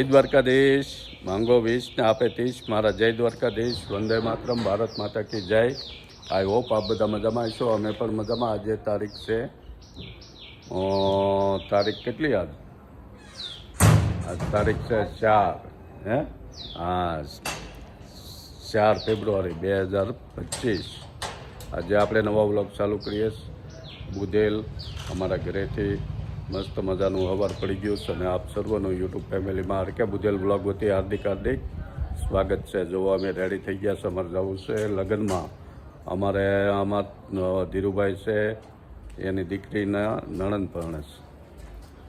જય દ્વારકાધીશ. માંગો 20 ને આપે 30. મારા જય દ્વારકાધીશ. વંદે માતરમ. ભારત માતા કી જય. આઈ હોપ આપ બધા મજામાં હશો. અમે પણ મજામાં. આજે તારીખ છે તારીખ કેટલી આજ તારીખ છે 4 4 ફેબ્રુઆરી 2025. આજે આપણે નવા વ્લોગ ચાલુ કરીએ. બુધેલ અમારા ઘરેથી મસ્ત મજાનું હવાર પડી ગયું છે અને આપ સર્વનું યુટ્યુબ ફેમિલીમાં હરકે બુધેલ વ્લોગ વતી હાર્દિક સ્વાગત છે. જો અમે રેડી થઈ ગયા છે. અમારે જવું છે લગ્નમાં. આમાં ધીરુભાઈ છે, એની દીકરીના નણંદ પરણે છે.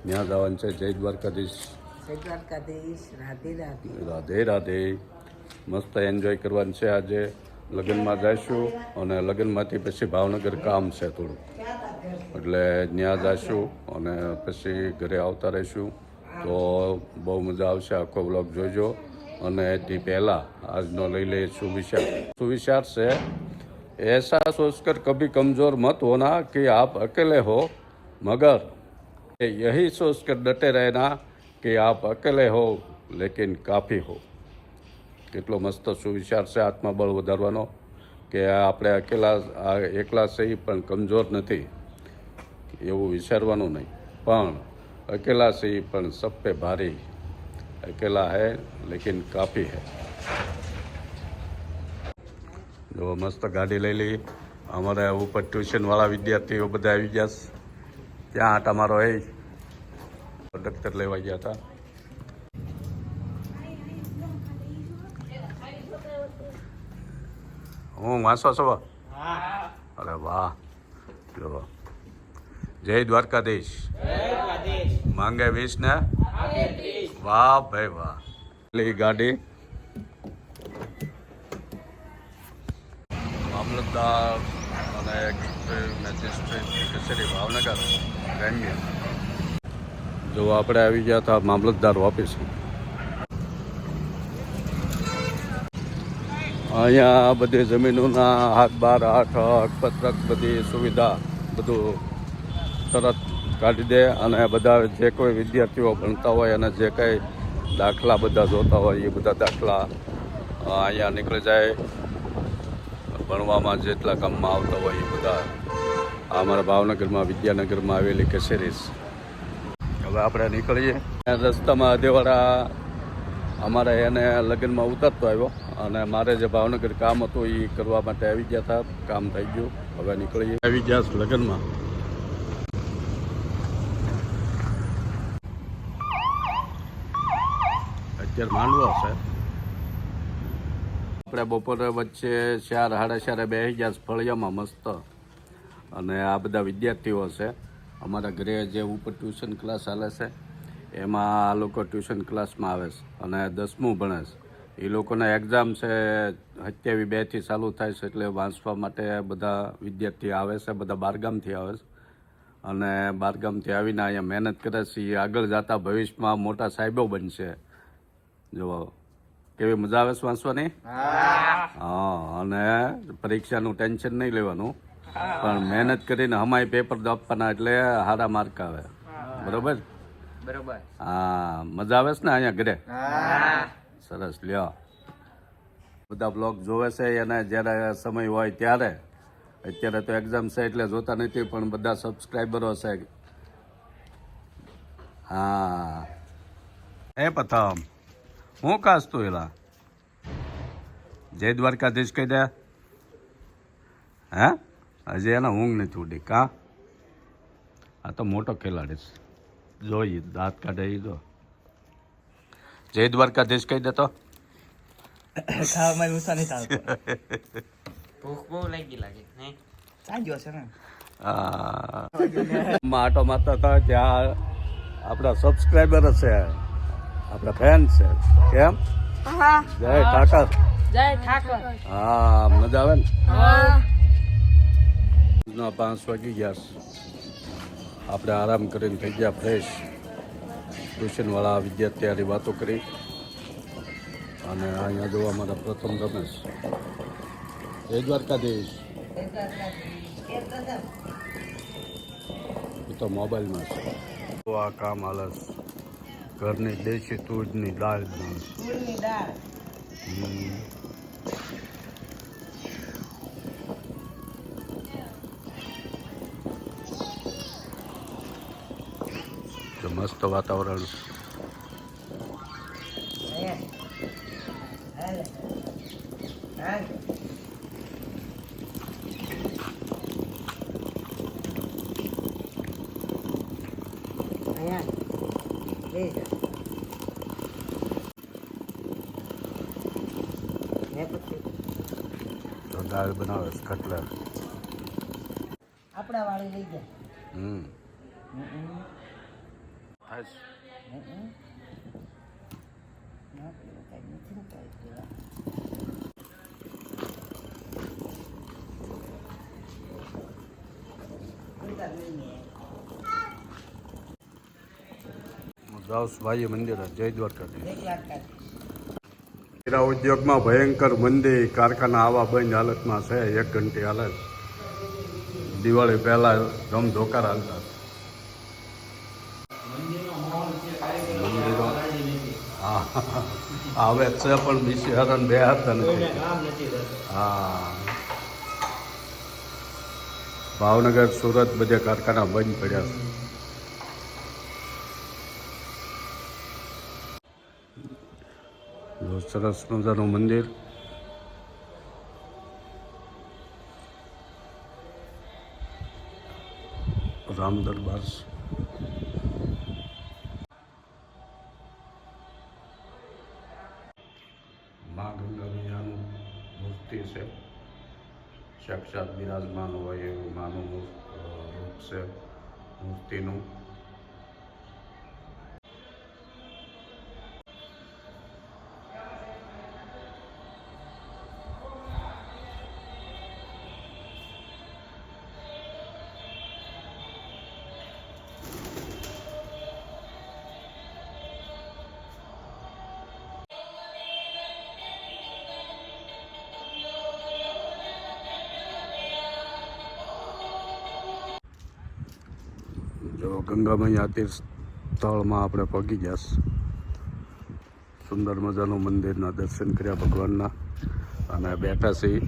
ત્યાં જવાનું છે. જય દ્વારકાધીશ. જય દ્વારકાધીશ. રાધે રાધે. રાધે રાધે. મસ્ત એન્જોય કરવાનું છે. આજે લગ્નમાં જઈશું અને લગ્નમાંથી પછી ભાવનગર કામ છે થોડું, એટલે ત્યાં જઈશું અને પછી ઘરે આવતા રહીશું. તો બહુ મજા આવશે. આખો વ્લોગ જોજો. અને એથી પહેલાં આજનો લઈ લઈએ સુવિચાર છે, ऐसा सोचकर कभी कमज़ोर मत होना कि आप अकेले हो, मगर यही सोचकर डटे रहना कि आप अकेले हो लेकिन काफ़ी हो. કેટલો મસ્ત સુવિચાર છે આત્મબળ વધારવાનો, કે આપણે એકલા છીએ પણ કમજોર નથી એવું વિચારવાનું નહીં, પણ અકેલા છીએ પણ સબ પે ભારી, અકેલા હૈ લેકિન કાફી હૈ. જો મસ્ત ગાડી લઈ લઈ. અમારે ઉપર ટ્યુશનવાળા વિદ્યાર્થીઓ બધા આવી ગયા. ત્યાં આટા મારો એ દફતર લેવા ગયા હતા. હું વાંચો છો? અરે વાહ. જો જય દ્વારકાધીશ. માંગે 20 ને વાહ ભાઈ વાહ. પેલી ગાડી મામલતદાર અને મેજિસ્ટ્રેટ કચેરી ભાવનગર ગ્રામ્ય. જો આપણે આવી ગયા હતા મામલતદાર ઓફિસ. અહીંયા બધી જમીનોના હાથ બાર આઠ હકપત્રક બધી સુવિધા બધું તરત કાઢી દે. અને બધા જે કોઈ વિદ્યાર્થીઓ ભણતા હોય અને જે કંઈ દાખલા બધા જોતા હોય એ બધા દાખલા અહીંયા નીકળી જાય. ભણવામાં જેટલા કામમાં આવતા હોય એ બધા અમારા ભાવનગરમાં વિદ્યાનગરમાં આવેલી કચેરી. હવે આપણે નીકળીએ. રસ્તામાં અધેવાળા અમારે એને લગ્નમાં ઉતરતો આવ્યો અને મારે જે ભાવનગર કામ હતું એ કરવા માટે આવી ગયા હતા. કામ થઈ ગયું. હવે નીકળીએ. આવી ગયા લગ્નમાં. અત્યારે માંડવો છે. આપણે બપોરે વચ્ચે 4 સાડા 4 બેસી ગયા ફળિયામાં મસ્ત. અને આ બધા વિદ્યાર્થીઓ છે. અમારા ઘરે જે ઉપર ટ્યુશન ક્લાસ ચાલે છે એમાં આ લોકો ટ્યુશન ક્લાસમાં આવે છે અને 10મું ભણે છે. એ લોકોના એક્ઝામ છે 27/2 થી ચાલુ થાય છે, એટલે વાંચવા માટે બધા વિદ્યાર્થી આવે છે. બધા બહારગામથી આવે છે અને બહારગામથી આવીને અહીંયા મહેનત કરે છે. એ આગળ જતા ભવિષ્યમાં મોટા સાહેબો બનશે. જો કેવી મજા આવે છે વાંચવાની. હા, અને પરીક્ષાનું ટેન્શન નહીં લેવાનું, પણ મહેનત કરીને હમાય પેપર આપવાના, એટલે સારા માર્ક આવે. બરોબર. હા, મજા આવે છે ને અહીંયા ઘરે. સરસ. લ્યો, બધા બ્લોગ જોવે છે અને જ્યારે સમય હોય ત્યારે. અત્યારે તો એક્ઝામ છે એટલે જોતા નથી, પણ બધા સબસ્ક્રાઈબરો છે. હા એ પ્રથમ હું કાશ તું એલા જય દ્વારકાધીશ કહી દે. હે હજી એના ઊંઘ નથી ઉડી કા? આ તો મોટો ખેલાડી છે. જોઈએ દાંત કાઢે એ જો. જય દ્વારકાધીશ કહી દે તો. ભૂખ બહુ લાગે સાંજો છે ને. આટો મારતા હતા ત્યાં આપણા સબસ્ક્રાઈબર છે, આપણા ફેન છે. કેમ? જય ઠાકર. જય ઠાકર. હા, મજા આવે ને. 5 વાગી ગયા. આપણે આરામ કરીને થઈ ગયા ફ્રેશ. ટ્યુશનવાળા વિદ્યાર્થી વાતો કરી. અને અહીંયા જોવા મારા પ્રથમ રમેશ. જય દ્વારકાધીશ. એ તો મોબાઈલમાં છે. તો આ કામ હાલસ ઘરની દેશી તુરની દાળ બનાવે છે. તુરની દાળ. હમ. તો મસ્ત વાતાવરણ. હાલે. હાલે. તો દાળ બનાવે છે કટલા. આપણા વાળી લઈ ગયા. હમ. હાશ. ભાઈ મંદિર જય દ્વારકાધીશ. હીરા ઉદ્યોગમાં ભયંકર મંદી, કારખાના આવા બંધ હાલતમાં છે. 1 ઘંટી હાલે. દિવાળી પહેલા ધમધોકાર હાલતા. મંદિરો હા હવે છે પણ બીસી હરણ બે હાથતા નથી. હા ભાવનગર, સુરત બધે કારખાના બંધ પડ્યા છે. સરસ મજાનું મંદિર. રામ દરબાર. મા ગંગા મૈયાનું મૂર્તિ છે. સાક્ષાત બિરાજમાન હોય એવું માનું રૂપ છે મૂર્તિનું. જો ગંગા મૈયા તીર્થ સ્થળમાં આપણે પહોંચી ગયા. સુંદર મજાનું મંદિરના દર્શન કર્યા ભગવાનના અને બેઠા છીએ.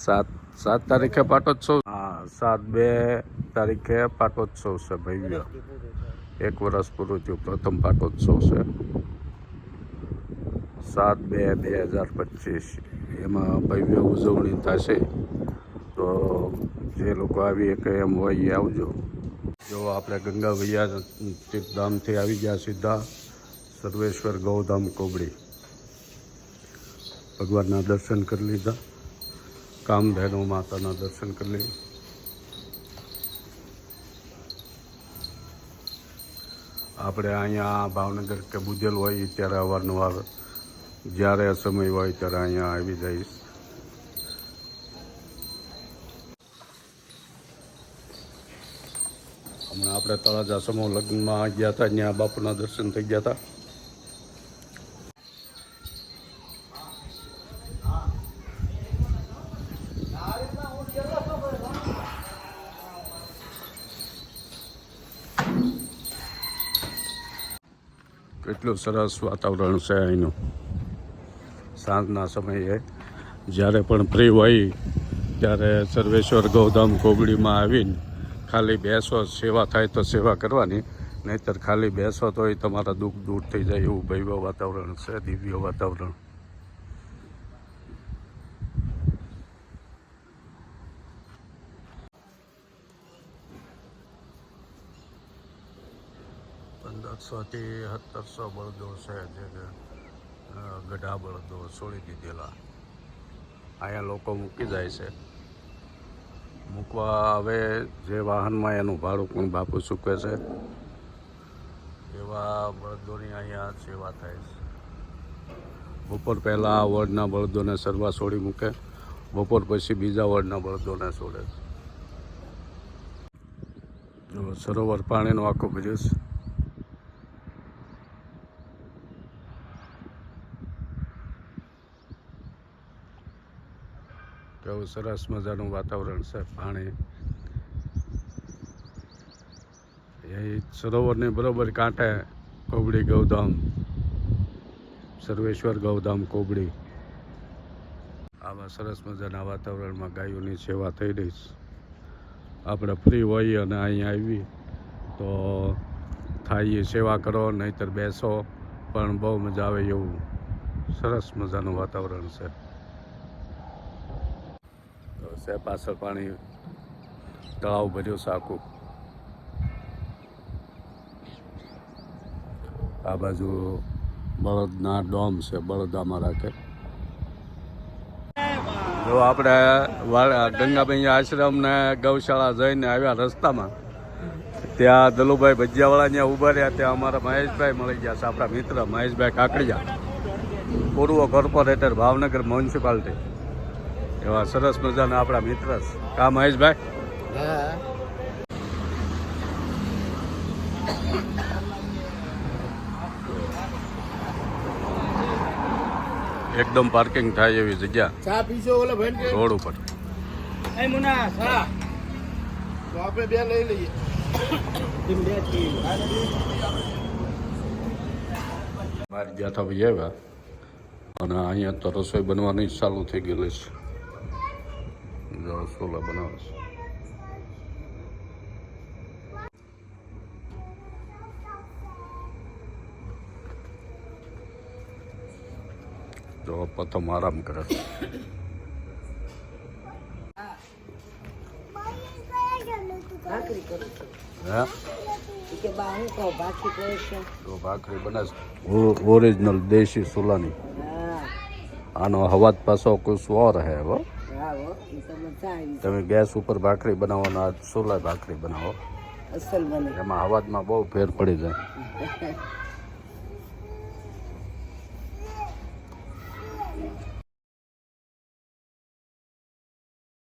7 તારીખે પાટોત્સવ. હા 7/2 તારીખે પાટોત્સવ છે ભવ્ય. 1 વર્ષ પૂરું થયું. પ્રથમ પાટોત્સવ છે 7/2/2025. એમાં ભવ્ય ઉજવણી થશે. તો જે લોકો આવી શકે એમ હોય એ આવજો. જો આપણે ગંગા મૈયા તીર્થધામથી આવી ગયા સીધા સર્વેશ્વર ગૌધામ કોબડી. ભગવાનના દર્શન કરી લીધા. કામધેનુ માતાના દર્શન કરી લીધા. આપણે અહીંયા ભાવનગર કે બુધેલ હોય ત્યારે અવારનવાર જ્યારે સમય હોય ત્યારે અહીંયા આવી જઈશ. હમણાં આપણે તળાજા સમૂહ લગ્નમાં ગયા હતા. ત્યાં બાપુના દર્શન થઈ ગયા હતા. કેટલું સરસ વાતાવરણ છે અહીંનું. સાંજના સમયે જ્યારે પણ ફ્રી હોય ત્યારે સર્વેશ્વર ગૌધામ કોબડીમાં આવીને ખાલી બેસો, સેવા થાય તો સેવા કરવાની, નહીંતર ખાલી બેસો તો એ તમારા દુઃખ દૂર થઈ જાય એવું ભવ્ય વાતાવરણ છે. દિવ્ય વાતાવરણ. થી 1700 બળદો છે જે ગઢા બળદો છોડી દીધેલા. અહીંયા લોકો મૂકી જાય છે. મૂકવા હવે જે વાહનમાં એનું ભાડું પણ બાપુ ચૂકવે છે. એવા બળદોની અહીંયા સેવા થાય છે. બપોર પહેલાં આ વડના બળદોને સરવા છોડી મૂકે. બપોર પછી બીજા વડના બળદોને છોડે. જો સરોવર પાણીનો આખો બ્રિજ. કેવું સરસ મજાનું વાતાવરણ છે. પાણી એ સરોવરની બરોબર કાંઠે કોબડી ગૌધામ, સર્વેશ્વર ગૌધામ કોબડી. આવા સરસ મજાના વાતાવરણમાં ગાયોની સેવા થઈ રહી છે. આપણે ફ્રી હોઈએ અને અહીંયા આવી તો થાય એ સેવા કરો, નહીંતર બેસો, પણ બહુ મજા આવે એવું સરસ મજાનું વાતાવરણ છે. તો છે પાછળ પાણી તળાવ ભર્યું છે આખું. આ બાજુ બળદના ડોમ છે, બળદ આમાં રાખે. જો આપણે ગંગાભાઈ આશ્રમ ને ગૌશાળા જઈને આવ્યા રસ્તામાં, ત્યાં દલુભાઈ ભજીયાવાળા ત્યાં ઊભા રહ્યા, ત્યાં અમારા મહેશભાઈ મળી ગયા છે, આપણા મિત્ર મહેશભાઈ કાકડિયા, પૂર્વ કોર્પોરેટર ભાવનગર મ્યુનિસિપાલિટી. એવા સરસ મજાના આપણા મિત્ર છે. કા મહેશભાઈ? એકદમ પાર્કિંગ થાય એવી જગ્યા ચા પીશો ઓલે ભાઈ રોડ ઉપર. એ મુના ચા તો આપણે બે લઈ લઈએ. બહાર ગયા હતા ભાઈ આવ્યા, અને અહીંયા તો રસોઈ બનવાની ચાલુ થઈ ગયેલી છે. રસોલા બનાવે છે. જો પ્રથમ આરામ કરે છે. ભાખરી કરું છું. હે કે બા હું કહું ભાખરી કરે છે. તો ભાખરી બને છે ઓરિજિનલ દેશી સુલાની. હા આનો અવાજ પાછો કુછ ઓર હે. હો હા હો એ તો મજા આવી. તમે ગેસ ઉપર ભાખરી બનાવવાનો, આ સોલા ભાખરી બનાવો, અસલ બને. એમાં અવાજમાં બહુ ફેર પડી જાય.